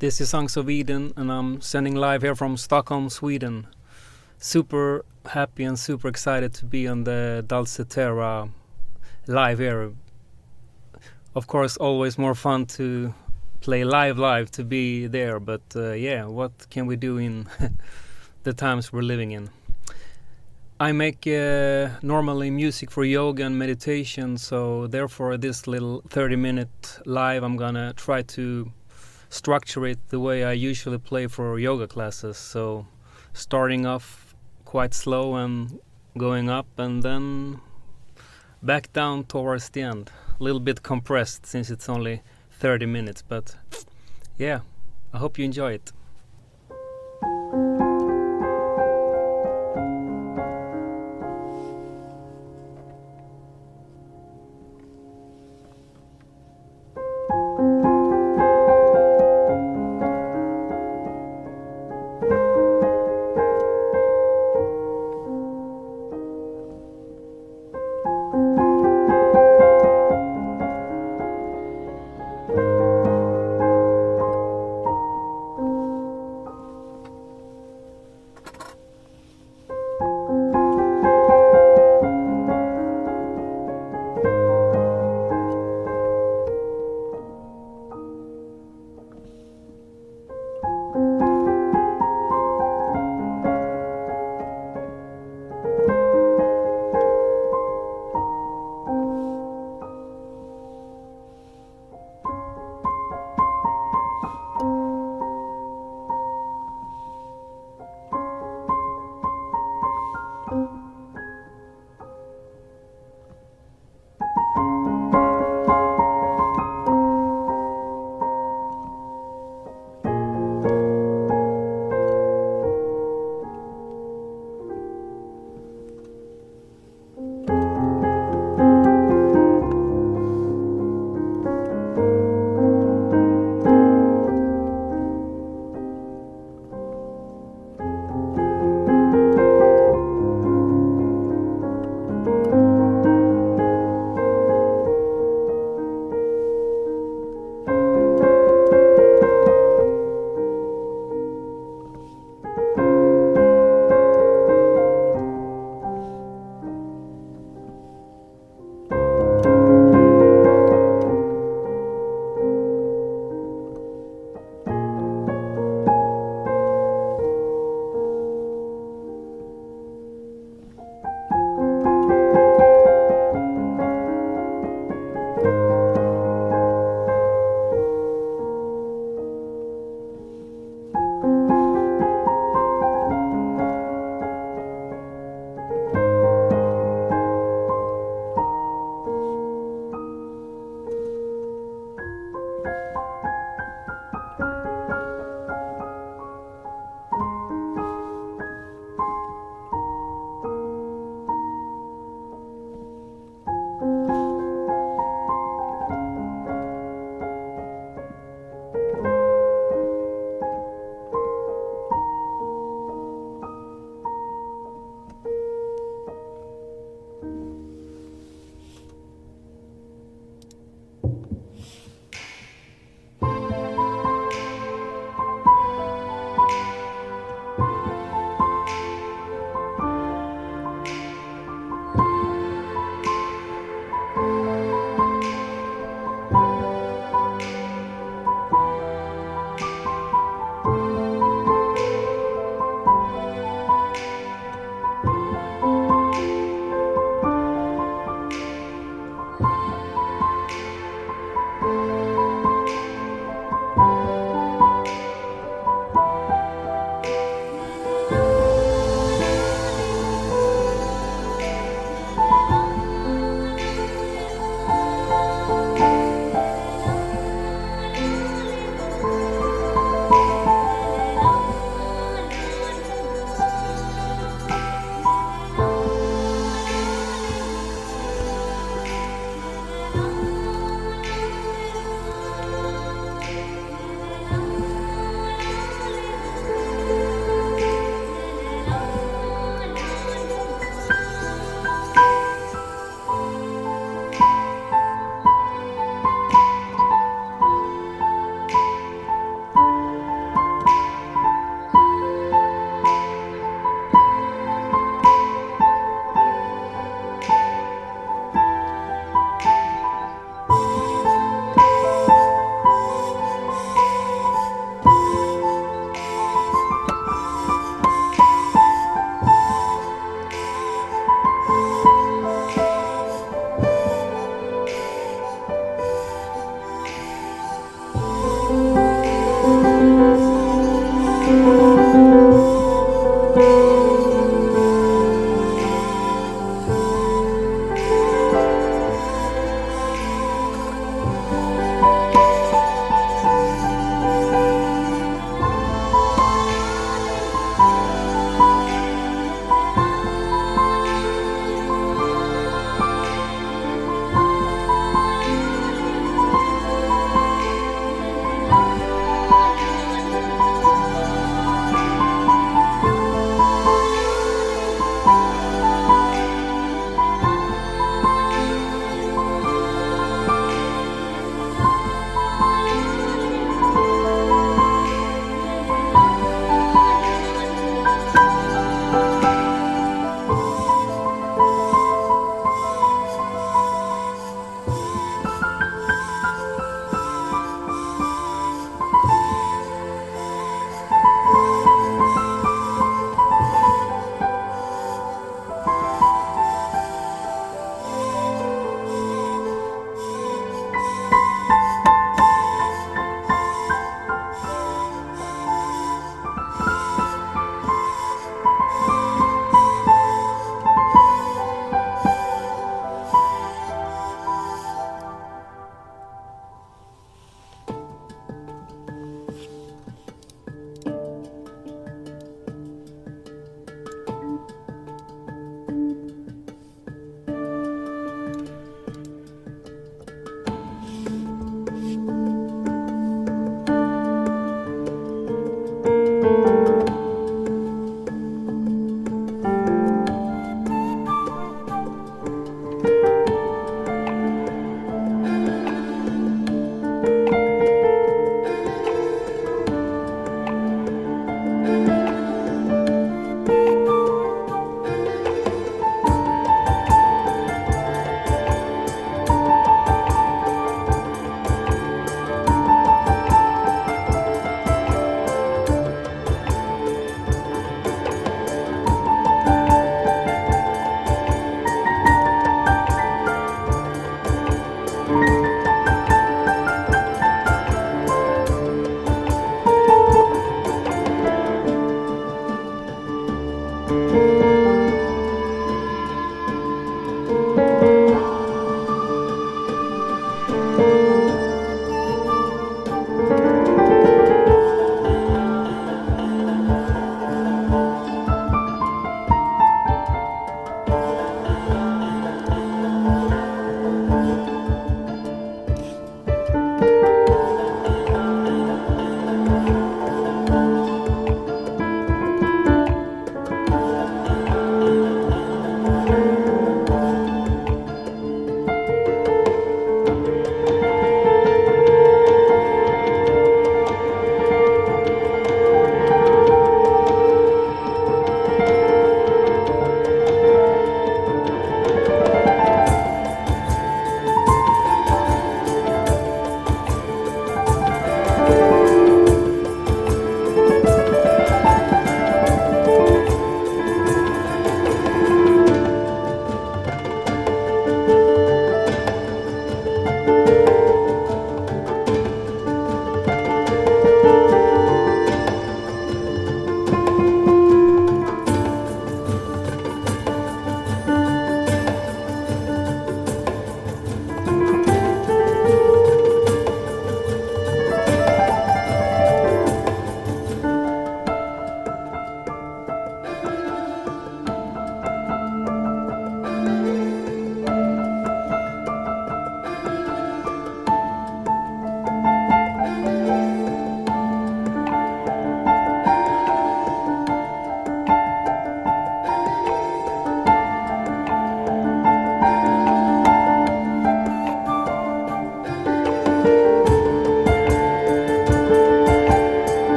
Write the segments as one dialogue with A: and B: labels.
A: This is Songs of Eden, and I'm sending live here from Stockholm, Sweden. Super happy and super excited to be on the Dulcetterra live here. Of course, always more fun to play live to be there, but yeah, what can we do in the times we're living in? I make normally music for yoga and meditation, so therefore this little 30-minute live I'm gonna try to structure it the way I usually play for yoga classes. So starting off quite slow and going up and then back down towards the end. A little bit compressed since it's only 30 minutes, but yeah, I hope you enjoy it.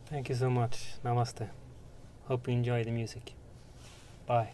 A: Thank you so much. Namaste. Hope you enjoy the music. Bye.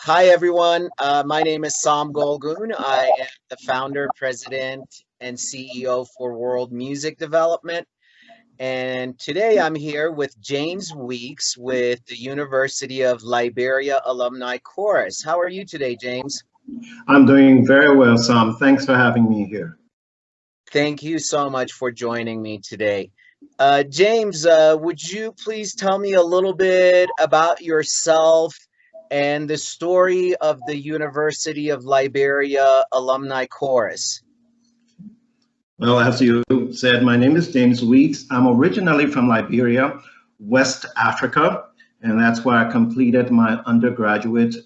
B: Hi, everyone. My name is Sam Golgun. I am the founder, president, and CEO for World Music Development. And today I'm here with James Weeks with the University of Liberia Alumni Chorus. How are you today, James?
C: I'm doing very well, Sam. Thanks for having me here.
B: Thank you so much for joining me today. James, would you please tell me a little bit about yourself and the story of the University of Liberia Alumni Chorus?
C: Well, as you said, my name is James Weeks. I'm originally from Liberia, West Africa, and that's where I completed my undergraduate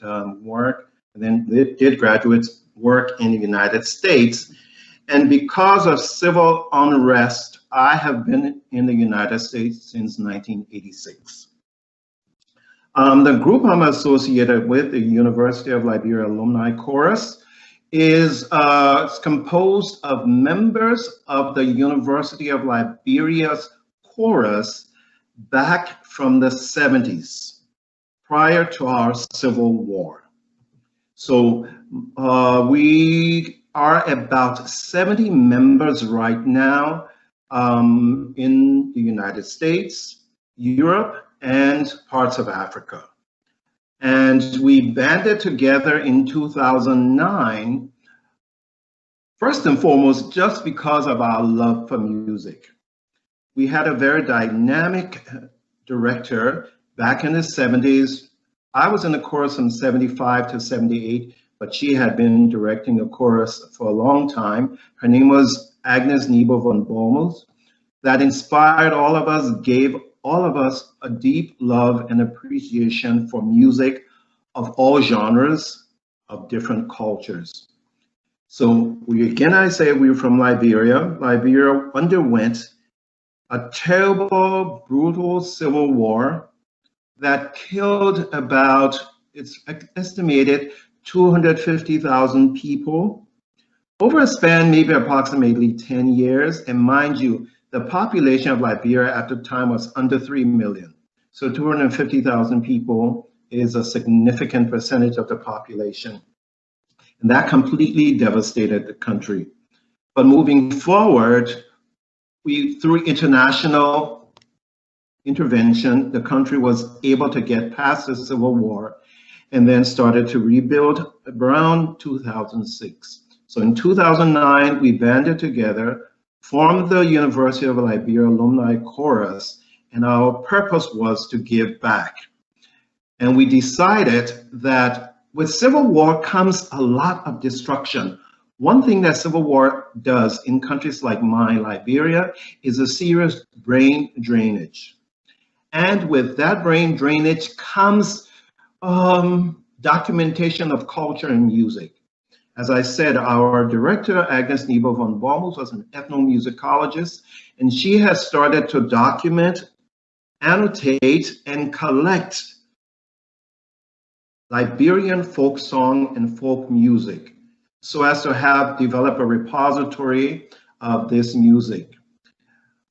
C: work and then did graduate work in the United States. And because of civil unrest, I have been in the United States since 1986. The group I'm associated with, the University of Liberia Alumni Chorus, is composed of members of the University of Liberia's chorus back from the 70s, prior to our Civil War. So we are about 70 members right now in the United States, Europe, and parts of Africa. And we banded together in 2009, first and foremost, just because of our love for music. We had a very dynamic director back in the 70s. I was in the chorus from 75 to 78, but she had been directing the chorus for a long time. Her name was Agnes Nebo von Bommels. That inspired all of us, gave all of us a deep love and appreciation for music of all genres, of different cultures. So again, I say we're from Liberia. Liberia underwent a terrible, brutal civil war that killed about, it's estimated, 250,000 people over a span maybe approximately 10 years. And mind you, the population of Liberia at the time was under 3 million. So 250,000 people is a significant percentage of the population. And that completely devastated the country. But moving forward, through international intervention, the country was able to get past the Civil War and then started to rebuild around 2006. So in 2009, we banded together, formed the University of Liberia Alumni Chorus, and our purpose was to give back. And we decided that with Civil War comes a lot of destruction. One thing that Civil War does in countries like mine, Liberia, is a serious brain drainage. And with that brain drainage comes documentation of culture and music. As I said, our director, Agnes Nebo von Bommels, was an ethnomusicologist, and she has started to document, annotate, and collect Liberian folk song and folk music, so as to develop a repository of this music.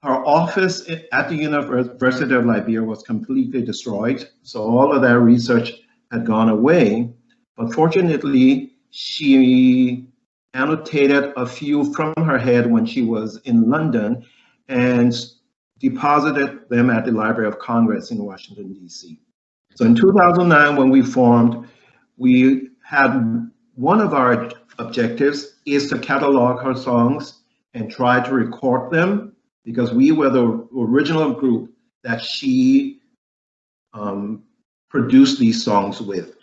C: Her office at the University of Liberia was completely destroyed, so all of that research had gone away. But fortunately, she annotated a few from her head when she was in London and deposited them at the Library of Congress in Washington, D.C. So in 2009, when we formed, we had one of our objectives is to catalog her songs and try to record them, because we were the original group that she produced these songs with.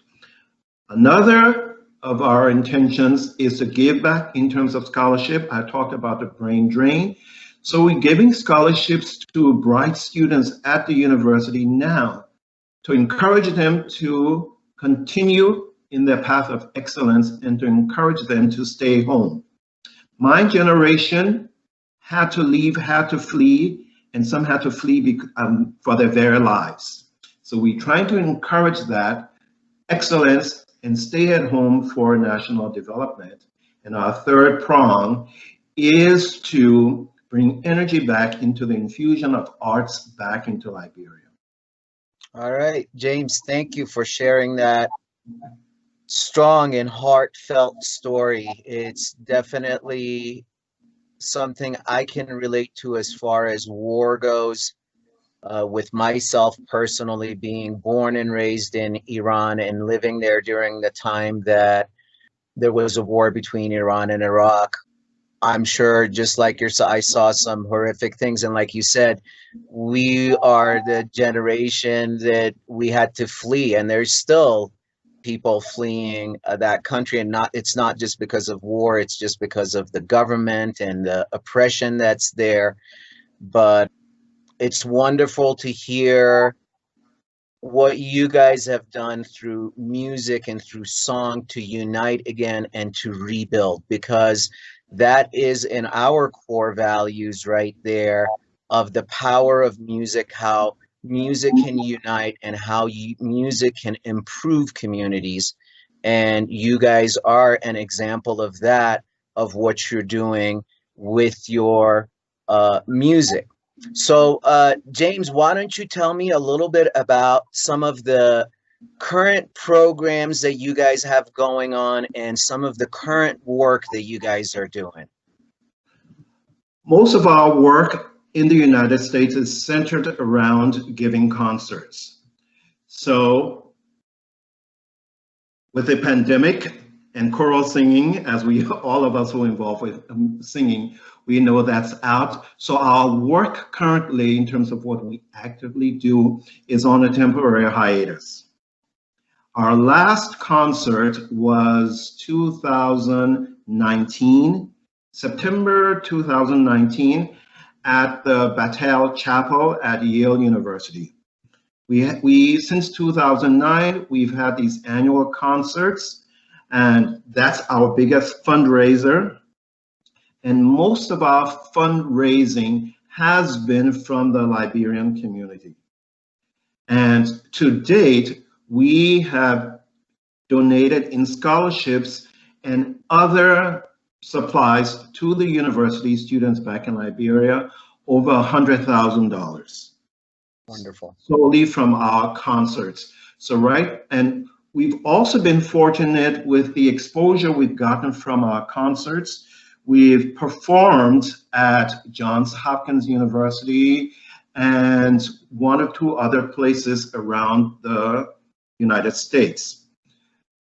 C: Another of our intentions is to give back in terms of scholarship. I talked about the brain drain. So we're giving scholarships to bright students at the university now to encourage them to continue in their path of excellence and to encourage them to stay home. My generation had to leave, had to flee, and some had to flee for their very lives. So we try to encourage that excellence and stay at home for national development. And our third prong is to bring energy back into the infusion of arts back into Liberia.
B: All right, James, thank you for sharing that strong and heartfelt story. It's definitely something I can relate to as far as war goes. With myself personally being born and raised in Iran and living there during the time that there was a war between Iran and Iraq. I'm sure just like I saw some horrific things. And like you said, we are the generation that we had to flee, and there's still people fleeing that country. And it's not just because of war, it's just because of the government and the oppression that's there. But it's wonderful to hear what you guys have done through music and through song to unite again and to rebuild, because that is in our core values right there, of the power of music, how music can unite and how music can improve communities. And you guys are an example of that, of what you're doing with your music. So, James, why don't you tell me a little bit about some of the current programs that you guys have going on and some of the current work that you guys are doing?
C: Most of our work in the United States is centered around giving concerts. So with the pandemic and choral singing, as we all of us who are involved with singing, we know that's out. So our work currently, in terms of what we actively do, is on a temporary hiatus. Our last concert was 2019, September 2019, at the Battelle Chapel at Yale University. We since 2009, we've had these annual concerts, and that's our biggest fundraiser. And most of our fundraising has been from the Liberian community. And to date, we have donated in scholarships and other supplies to the university students back in Liberia over $100,000.
B: Wonderful.
C: Solely from our concerts. So, right, and we've also been fortunate with the exposure we've gotten from our concerts. We've performed at Johns Hopkins University and one or two other places around the United States.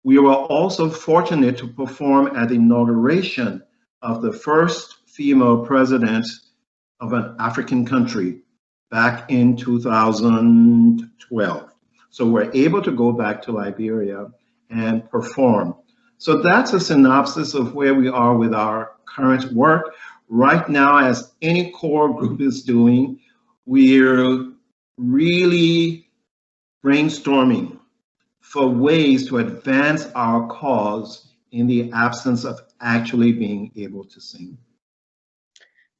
C: We were also fortunate to perform at the inauguration of the first female president of an African country back in 2012. So we're able to go back to Liberia and perform. So that's a synopsis of where we are with our current work. Right now, as any core group is doing, we're really brainstorming for ways to advance our cause in the absence of actually being able to sing.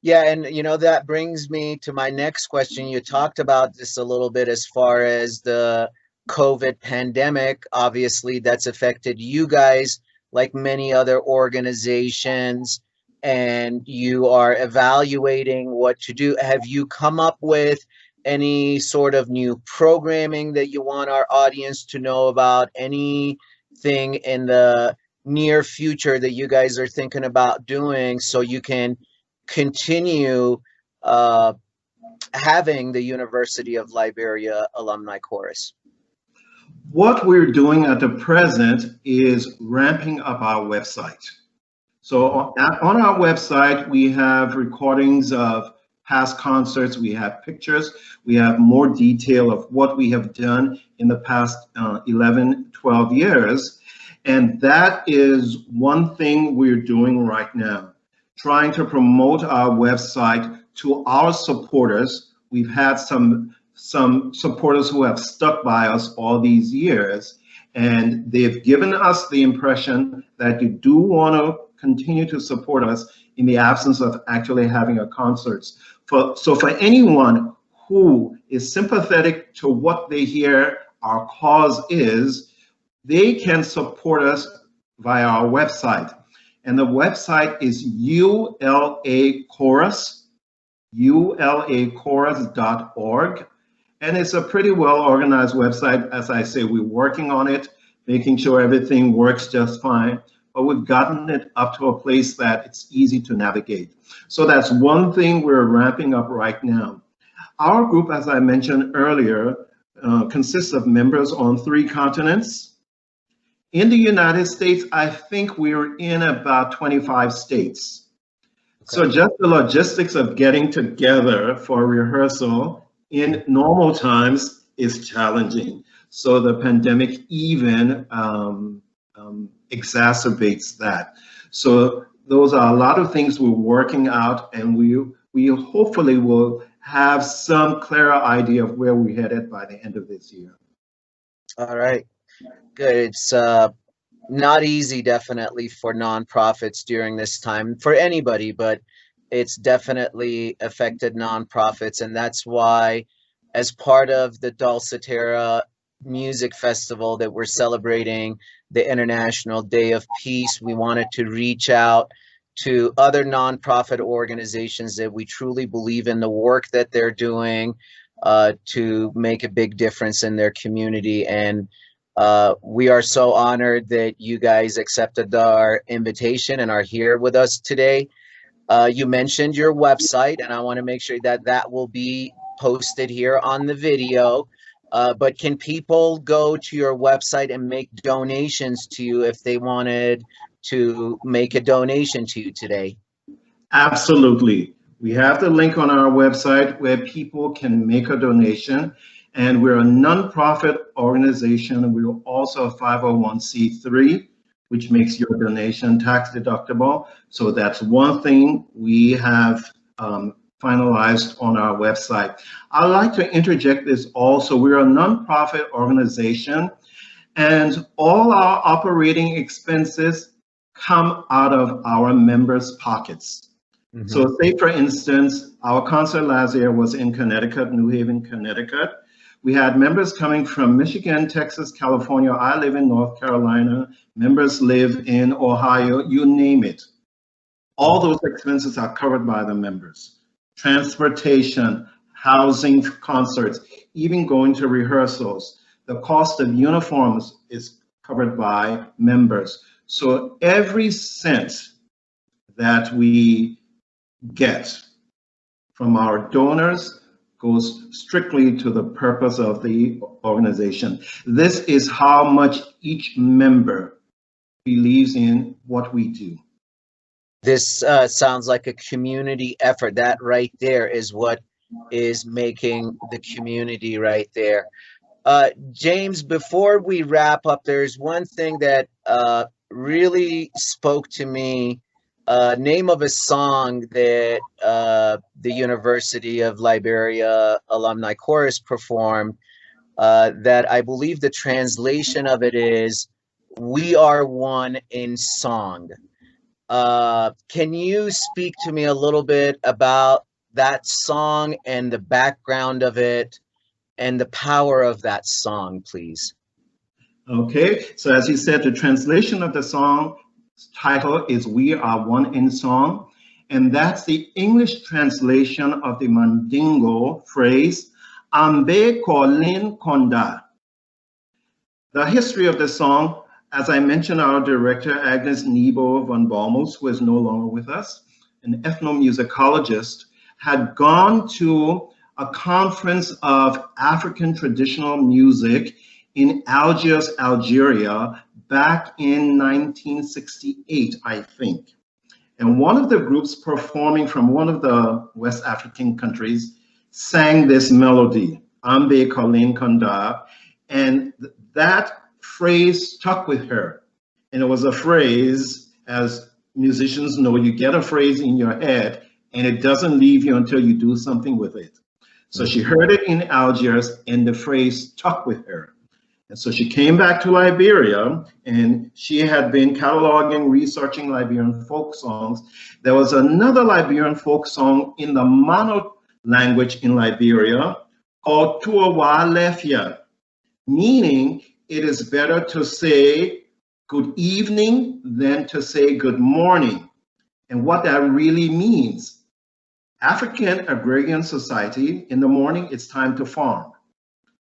B: Yeah, and that brings me to my next question. You talked about this a little bit as far as the COVID pandemic. Obviously, that's affected you guys like many other organizations, and you are evaluating what to do. Have you come up with any sort of new programming that you want our audience to know about? Anything in the near future that you guys are thinking about doing so you can continue having the University of Liberia Alumni Chorus?
C: What we're doing at the present is ramping up our website. So on our website, we have recordings of past concerts, we have pictures, we have more detail of what we have done in the past 11, 12 years. And that is one thing we're doing right now, trying to promote our website to our supporters. We've had some supporters who have stuck by us all these years, and they've given us the impression that you do want to continue to support us in the absence of actually having a concert. So for anyone who is sympathetic to what they hear our cause is, they can support us via our website. And the website is ulachorus.org. And it's a pretty well organized website. As I say, we're working on it. making sure everything works just fine. But we've gotten it up to a place that it's easy to navigate. So that's one thing we're ramping up right now. Our group, as I mentioned earlier, consists of members on 3 continents. In the United States, I think we're in about 25 states. So just the logistics of getting together for rehearsal in normal times is challenging. So the pandemic even exacerbates that. So those are a lot of things we're working out, and we hopefully will have some clearer idea of where we're headed by the end of this year.
B: All right, good. It's not easy, definitely, for nonprofits during this time, for anybody, but it's definitely affected nonprofits. And that's why, as part of the Dulcetterra Music Festival that we're celebrating the International Day of Peace, we wanted to reach out to other nonprofit organizations that we truly believe in the work that they're doing to make a big difference in their community. And we are so honored that you guys accepted our invitation and are here with us today. You mentioned your website, and I want to make sure that that will be posted here on the video. But can people go to your website and make donations to you if they wanted to make a donation to you today?
C: Absolutely. We have the link on our website where people can make a donation. And we're a nonprofit organization. We're also a 501c3, which makes your donation tax deductible. So that's one thing we have finalized on our website. I'd like to interject this also. We're a nonprofit organization, and all our operating expenses come out of our members' pockets. Mm-hmm. So say, for instance, our concert last year was in Connecticut, New Haven, Connecticut. We had members coming from Michigan, Texas, California. I live in North Carolina. Members live in Ohio, you name it. All those expenses are covered by the members. Transportation, housing, concerts, even going to rehearsals. The cost of uniforms is covered by members. So every cent that we get from our donors goes strictly to the purpose of the organization. This is how much each member believes in what we do.
B: This sounds like a community effort. That right there is what is making the community right there. James, before we wrap up, there's one thing that really spoke to me. Name of a song that the University of Liberia Alumni Chorus performed, that I believe the translation of it is, "We are one in song." Can you speak to me a little bit about that song and the background of it and the power of that song, please?
C: Okay, so as you said, the translation of the song title is "We Are One in Song," and that's the English translation of the Mandingo phrase "Ambe Kolin Konda." The history of the song, as I mentioned, our director Agnes Nebo von Balmos, who is no longer with us, an ethnomusicologist, had gone to a conference of African traditional music in Algiers, Algeria, back in 1968, I think. And one of the groups performing from one of the West African countries sang this melody, Ambe Kolin Konda, and that phrase stuck with her. And it was a phrase, as musicians know, you get a phrase in your head and it doesn't leave you until you do something with it. So she heard it in Algiers and the phrase stuck with her. And so she came back to Liberia, and she had been cataloging, researching Liberian folk songs. There was another Liberian folk song in the Mano language in Liberia called Tuawa Lefia, meaning it is better to say good evening than to say good morning. And what that really means, African agrarian society, in the morning, it's time to farm.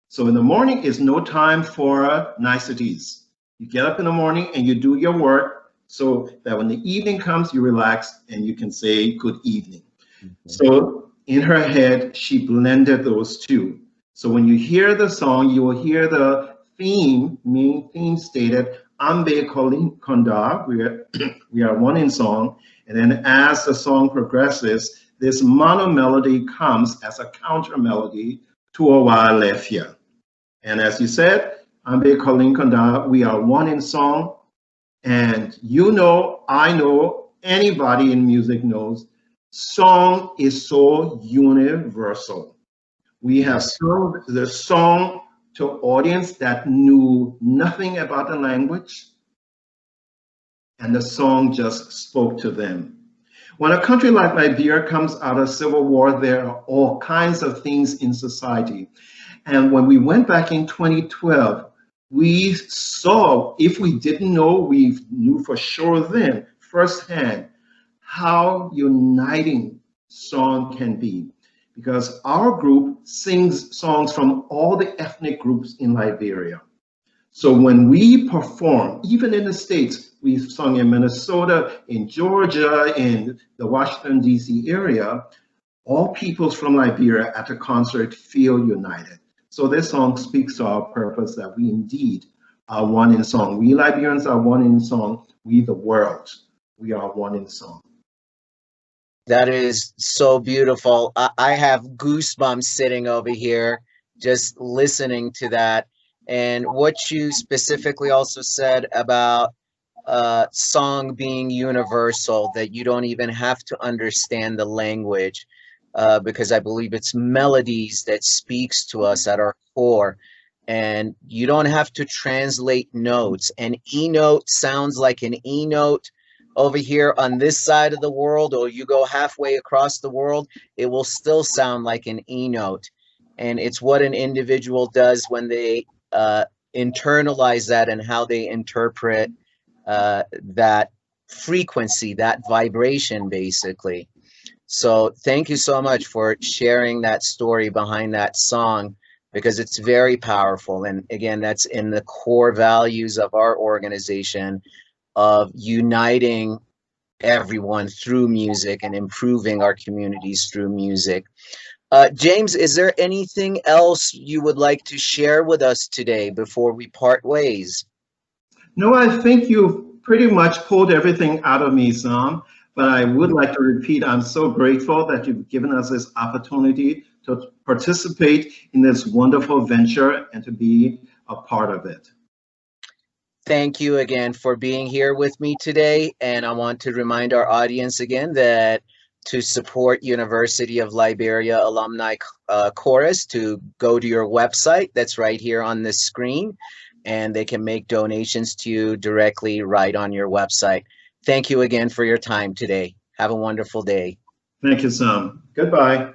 C: So in the morning is no time for niceties. You get up in the morning and you do your work so that when the evening comes, you relax and you can say good evening. So in her head, she blended those two. So when you hear the song, you will hear the theme, main theme stated, Ambe Konda, we are one in song. And then as the song progresses, this mono melody comes as a counter melody to Owa Lefia. And as you said, Ambe Konda, we are one in song. And you know, I know, anybody in music knows, song is so universal. We have sung the song to audience that knew nothing about the language, and the song just spoke to them. When a country like Liberia comes out of civil war, there are all kinds of things in society. And when we went back in 2012, we saw, if we didn't know, we knew for sure then, firsthand, how uniting song can be. Because our group sings songs from all the ethnic groups in Liberia. So when we perform, even in the States, we've sung in Minnesota, in Georgia, in the Washington, D.C. area, all peoples from Liberia at a concert feel united. So this song speaks to our purpose that we indeed are one in song. We Liberians are one in song. We the world, we are one in song.
B: That is so beautiful. I have goosebumps sitting over here just listening to that. And what you specifically also said about song being universal, that you don't even have to understand the language, because I believe it's melodies that speaks to us at our core. And you don't have to translate notes. An E note sounds like an E note over here on this side of the world, or you go halfway across the world, it will still sound like an E note. And it's what an individual does when they internalize that and how they interpret that frequency, that vibration, basically. So thank you so much for sharing that story behind that song, because it's very powerful. And again, that's in the core values of our organization, of uniting everyone through music and improving our communities through music. James, is there anything else you would like to share with us today before we part ways?
C: No, I think you've pretty much pulled everything out of me, Sam. But I would like to repeat, I'm so grateful that you've given us this opportunity to participate in this wonderful venture and to be a part of it.
B: Thank you again for being here with me today. And I want to remind our audience again that to support University of Liberia Alumni Chorus, to go to your website that's right here on this screen, and they can make donations to you directly right on your website. Thank you again for your time today. Have a wonderful day.
C: Thank you, Sam. Goodbye.